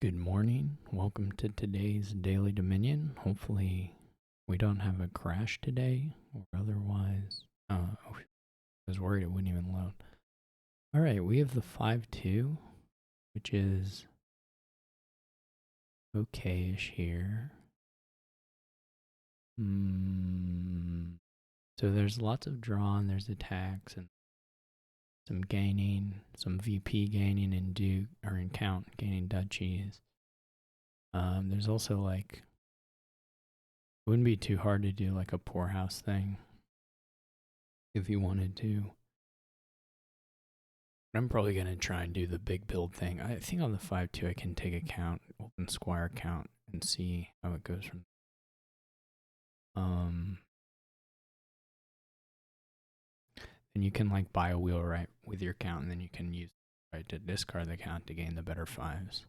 Good morning. Welcome to today's Daily Dominion. Hopefully, we don't have a crash today or otherwise. I was worried it wouldn't even load. All right, we have the 5-2, which is okay-ish here. So there's lots of draw and there's attacks and some gaining, some VP gaining in Duke or in Count gaining duchies. There's also like wouldn't be too hard to do like a poorhouse thing if you wanted to. I'm probably going to try and do the big build thing. I think on the 5-2 I can take a count, open squire count, and see how it goes from and you can like buy a wheel right with your count, and then you can use right to discard the count to gain the better fives.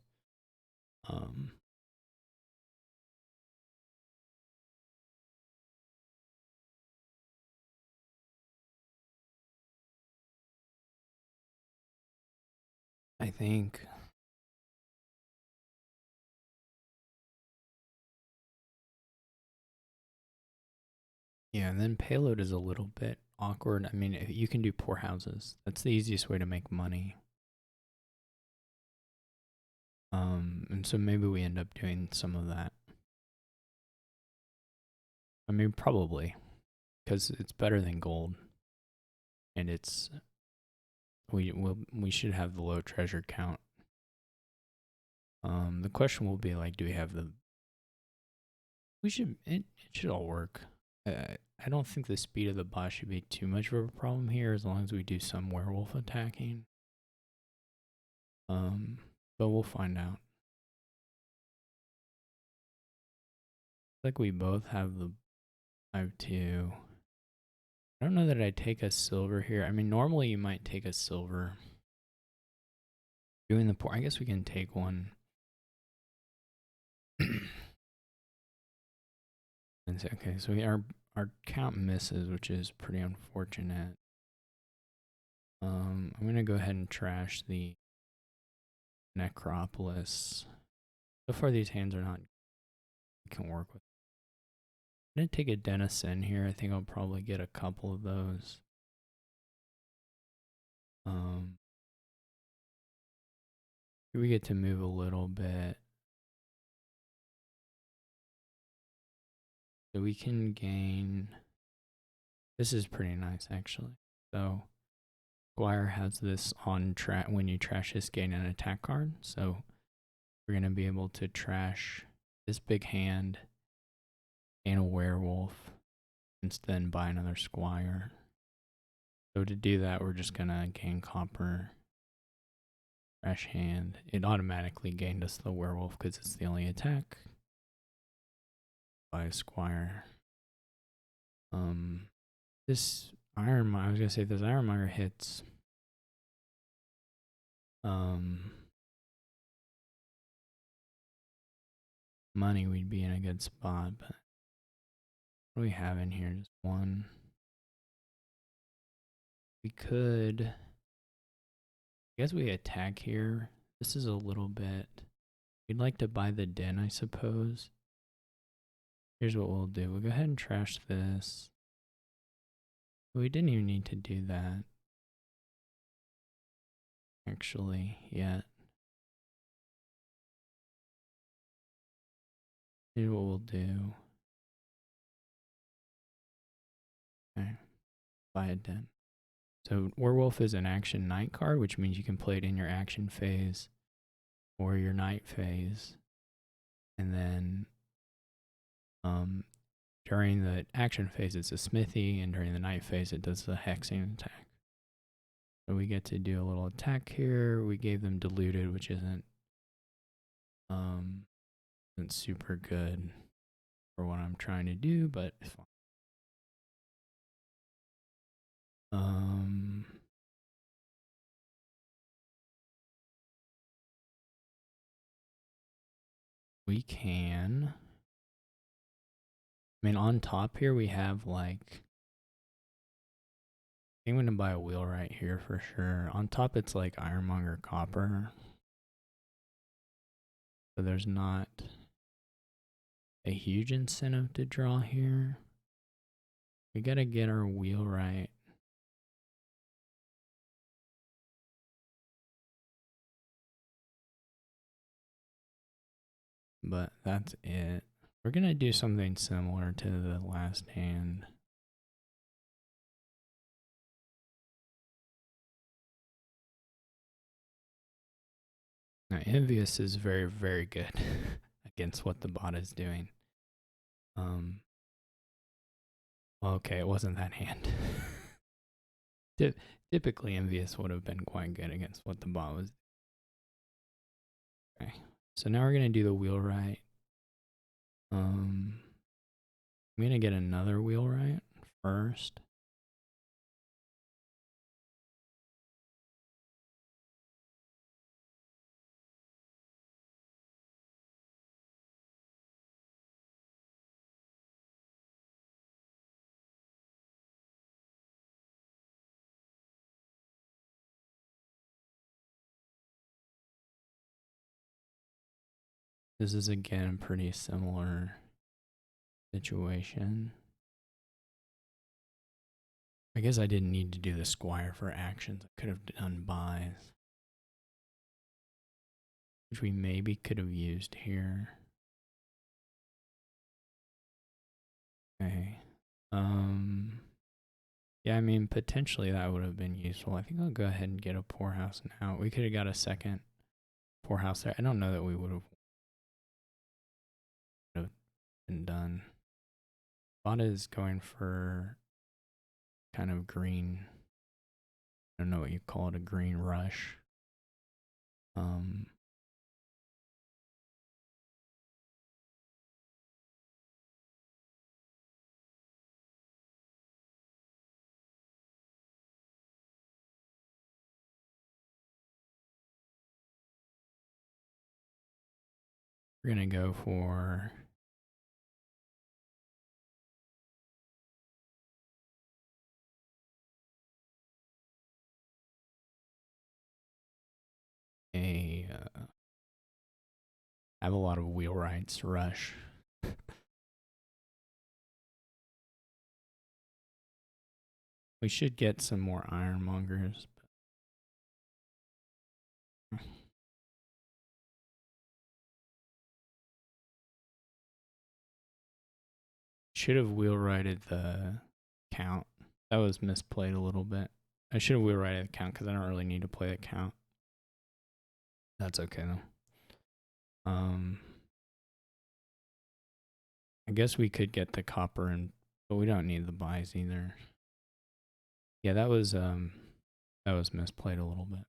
I think yeah, and then payload is a little bit awkward. I mean, you can do poor houses. That's the easiest way to make money. And so maybe we end up doing some of that. I mean, probably, because it's better than gold, and it's we should have the low treasure count. The question will be like, do we have the? We should. It should all work. I don't think the speed of the boss should be too much of a problem here, as long as we do some werewolf attacking. But we'll find out. Like we both have the 5-2. I don't know that I'd take a silver here. I mean, normally you might take a silver. Doing the poor, I guess we can take one. And say, okay, so our count misses, which is pretty unfortunate. I'm gonna go ahead and trash the Necropolis. So far, these hands are not we can work with. I'm gonna take a Denizen here. I think I'll probably get a couple of those. Here we get to move a little bit. So we can gain. This is pretty nice, actually. So Squire has this on track when you trash this, gain an attack card. So we're gonna be able to trash this big hand and a werewolf, and then buy another Squire. So to do that, we're just gonna gain copper, trash hand. It automatically gained us the werewolf because it's the only attack. Buy a Squire. This Ironmonger, I was gonna say this Ironmonger hits. Money, we'd be in a good spot, but what do we have in here? Just one. We could. I guess we attack here. This is a little bit. We'd like to buy the den, I suppose. Here's what we'll do. We'll go ahead and trash this. We didn't even need to do that, actually, yet. Here's what we'll do. Okay. Buy a den. So Werewolf is an action night card, which means you can play it in your action phase or your night phase. And then during the action phase, it's a smithy, and during the night phase, it does the hexing attack. So we get to do a little attack here. We gave them diluted, which isn't super good for what I'm trying to do, but it's fine. We can. I mean, on top here we have like. I'm gonna buy a wheel right here for sure. On top, it's like Ironmonger Copper. So there's not a huge incentive to draw here. We gotta get our wheel right. But that's it. We're gonna do something similar to the last hand. Now, Envious is very, very good against what the bot is doing. Okay, it wasn't that hand. Typically, Envious would have been quite good against what the bot was. Okay, so now we're gonna do the wheelwright. I'm gonna get another wheelwright first. This is again a pretty similar situation. I guess I didn't need to do the squire for actions. I could have done buys, which we maybe could have used here. Okay. Yeah, I mean, potentially that would have been useful. I think I'll go ahead and get a poorhouse now. We could have got a second poorhouse there. I don't know that we would have been done. Bot is going for kind of green. I don't know what you call it, a green rush. We're gonna go for a have a lot of wheelwrights rush. We should get some more ironmongers. Should have wheelwrighted the count. That was misplayed a little bit. I should have wheelwrighted the count because I don't really need to play the count. That's okay though. I guess we could get the copper and but we don't need the buys either. Yeah, that was misplayed a little bit.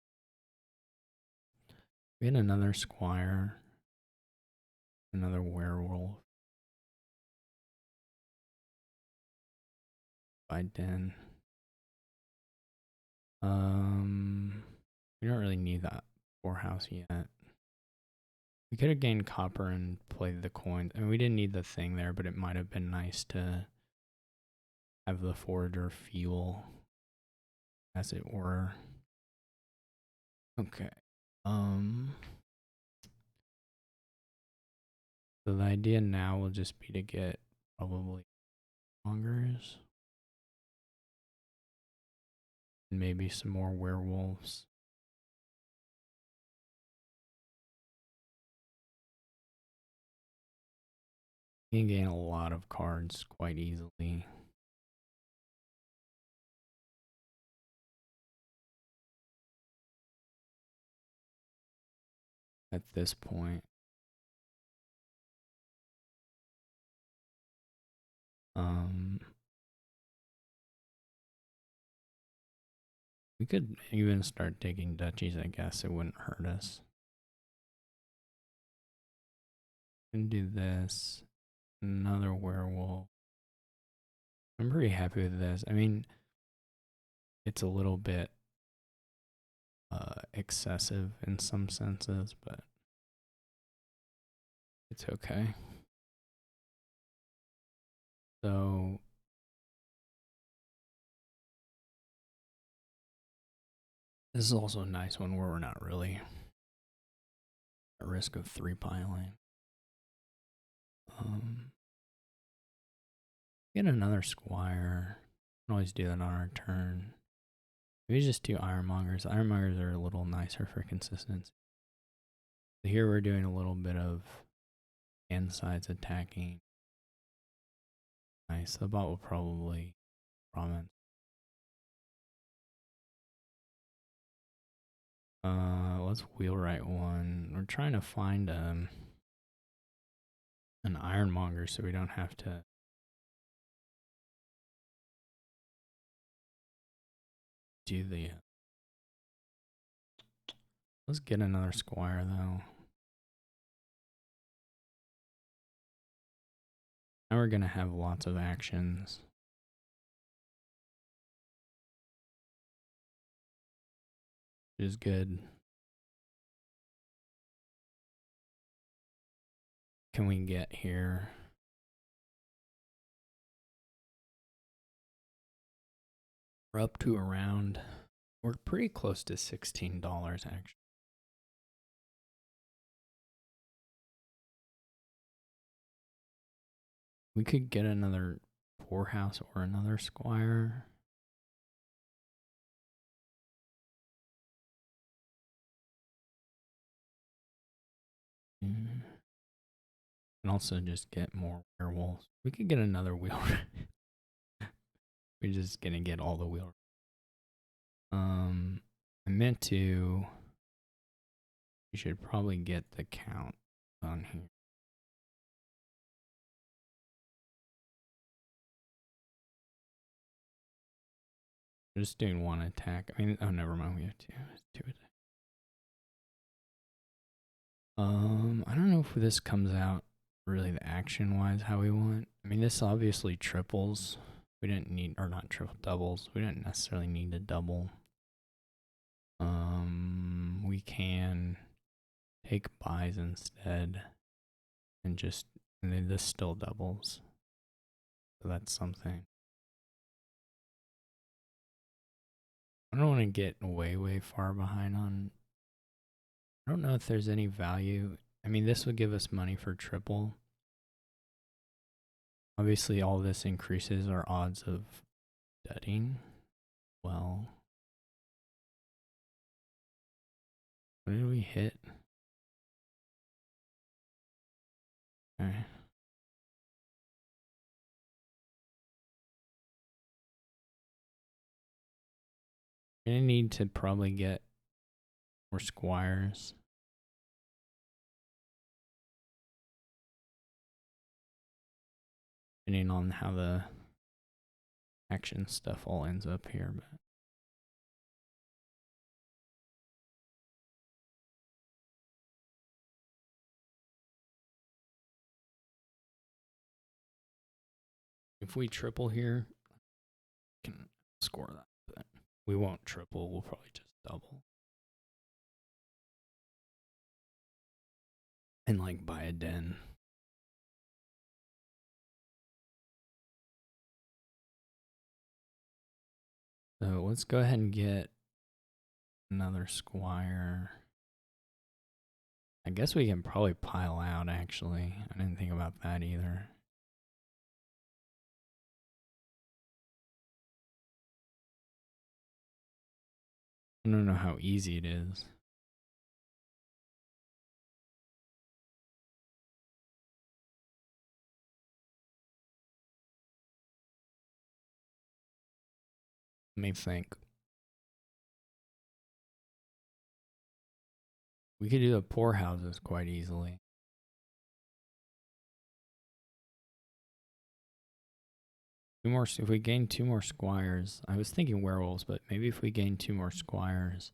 We had another squire, another werewolf by Den. We don't really need that poorhouse yet. We could have gained copper and played the coins. I mean, we didn't need the thing there, but it might have been nice to have the forager fuel, as it were. Okay. So the idea now will just be to get probably mongers and maybe some more werewolves. You can gain a lot of cards quite easily. At this point. We could even start taking duchies, I guess. It wouldn't hurt us. We can do this. Another werewolf. I'm pretty happy with this. I mean, it's a little bit excessive in some senses, but it's okay. So this is also a nice one where we're not really at risk of 3 piling. Get another squire. Can always do that on our turn. Maybe just do ironmongers. Ironmongers are a little nicer for consistency. So here we're doing a little bit of hand sides attacking. Nice. The bot will probably promise. Let's wheelwright one. We're trying to find an ironmonger so we don't have to do the. Let's get another squire though. Now we're gonna have lots of actions. Which is good. Can we get here? We're up to around, we're pretty close to $16 actually. We could get another poorhouse or another squire. And also just get more werewolves. We could get another wheel. We're just gonna get all the wheel. I meant to. We should probably get the count on here. We're just doing one attack. I mean, oh, never mind. We have two attacks. I don't know if this comes out really the action wise how we want. I mean, this obviously triples. We didn't need, or not triple, doubles. We didn't necessarily need to double. We can take buys instead and just, and then this still doubles. So that's something. I don't want to get way far behind on. I don't know if there's any value. I mean, this would give us money for triple. Obviously, all this increases our odds of studying. Well, what did we hit? Okay. Gonna need to probably get more squires. Depending on how the action stuff all ends up here, but if we triple here, we can score that. But we won't triple, we'll probably just double. And like buy a den. So let's go ahead and get another squire. I guess we can probably pile out actually. I didn't think about that either. I don't know how easy it is. Let me think. We could do the poorhouses quite easily. If we gain 2 more squires, I was thinking werewolves, but maybe if we gain 2 more squires,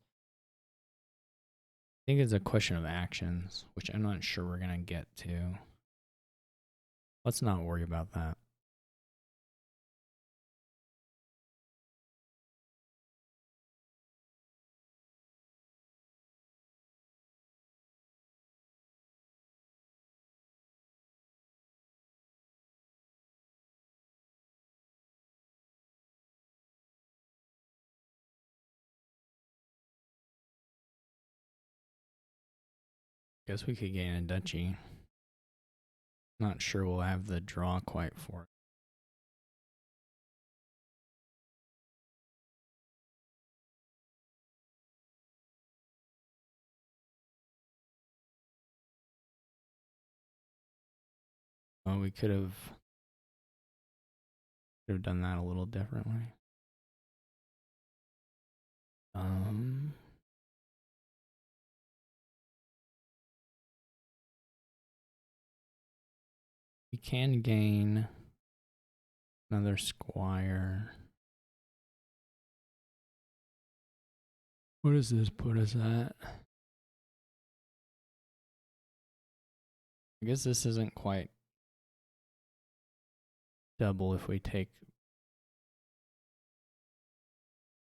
I think it's a question of actions, which I'm not sure we're gonna get to. Let's not worry about that. Guess we could gain a duchy. Not sure we'll have the draw quite for it. Well, we could have done that a little differently. We can gain another squire. What does this put us at? I guess this isn't quite double if we take...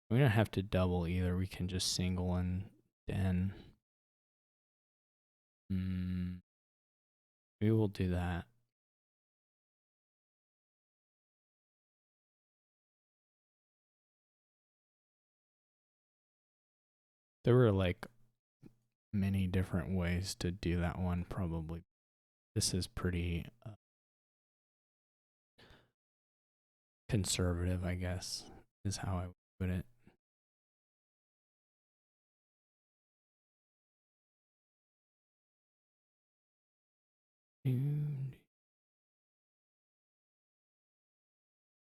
We don't have to double either. We can just single and den. We will do that. There were like many different ways to do that one, probably. This is pretty conservative, I guess, is how I would put it.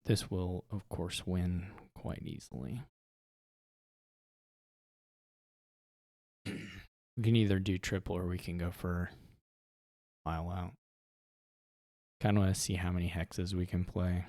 This will, of course, win quite easily. We can either do triple or we can go for file out. Kind of want to see how many hexes we can play.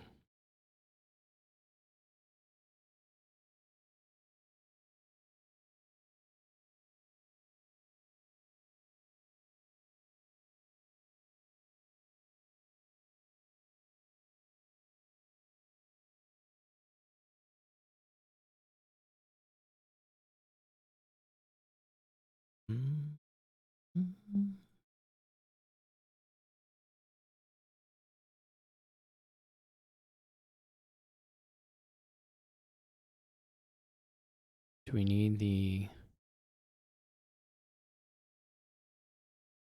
Do we need the...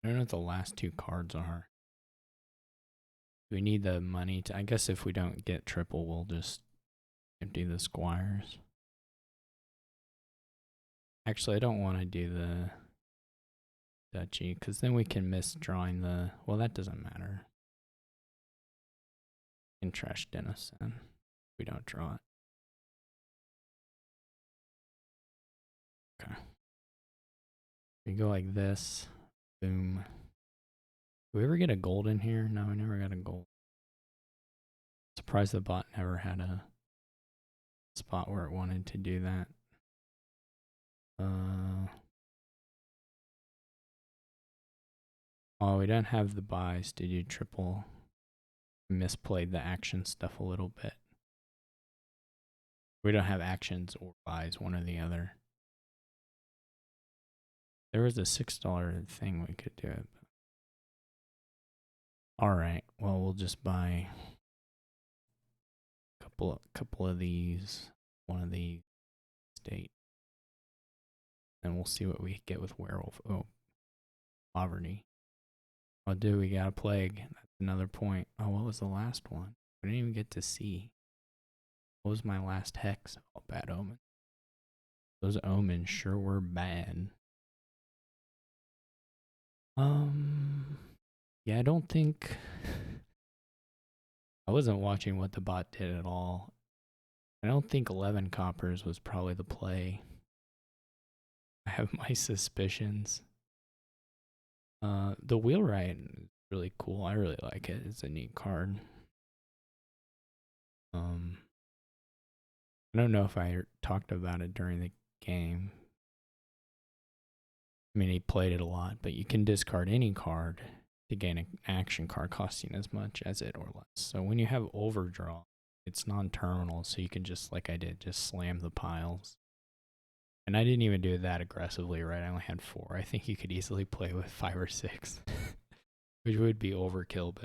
I don't know what the last two cards are. Do we need the money to... I guess if we don't get triple, we'll just empty the squires. Actually, I don't want to do the duchy, because then we can miss drawing the... Well, that doesn't matter. We can trash Dennis then. We don't draw it. Okay. We go like this. Boom. Do we ever get a gold in here? No, we never got a gold. Surprised the bot never had a spot where it wanted to do that. Oh, we don't have the buys to do triple. Misplayed the action stuff a little bit. We don't have actions or buys, one or the other. There was a $6 thing we could do it. All right. Well, we'll just buy a couple of these, one of the state, and we'll see what we get with werewolf. Oh, poverty. Oh, dude, we got a plague. That's another point. Oh, what was the last one? We didn't even get to see. What was my last hex? Oh, bad omen. Those omens sure were bad. Yeah, I don't think... I wasn't watching what the bot did at all. I don't think 11 coppers was probably the play. I have my suspicions. The wheelwright is really cool. I really like it. It's a neat card. I don't know if I talked about it during the game. I mean, he played it a lot, but you can discard any card to gain an action card costing as much as it or less. So when you have overdraw, it's non-terminal, so you can just, like I did, just slam the piles. And I didn't even do it that aggressively, right? I only had 4. I think you could easily play with 5 or 6, which would be overkill,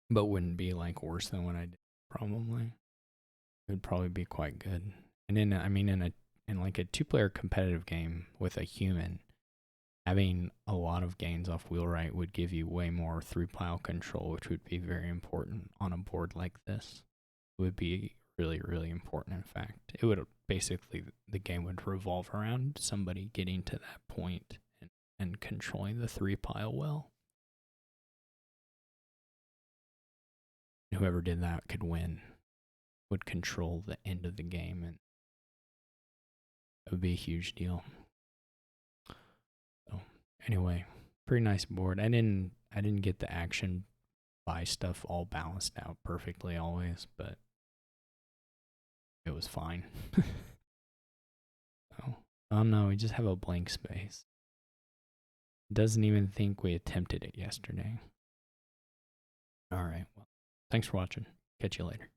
but wouldn't be like worse than what I did, probably. It would probably be quite good. And in like a 2-player competitive game with a human, Having a lot of gains off wheelwright would give you way more through pile control, which would be very important on a board like this. It would be really, really important. In fact, it would basically, the game would revolve around somebody getting to that point and controlling the 3 pile well. Whoever did that could win, would control the end of the game, and it would be a huge deal. So anyway, pretty nice board. I didn't get the action buy stuff all balanced out perfectly always, but it was fine. So, oh no, we just have a blank space. Doesn't even think we attempted it yesterday. All right, well, thanks for watching. Catch you later.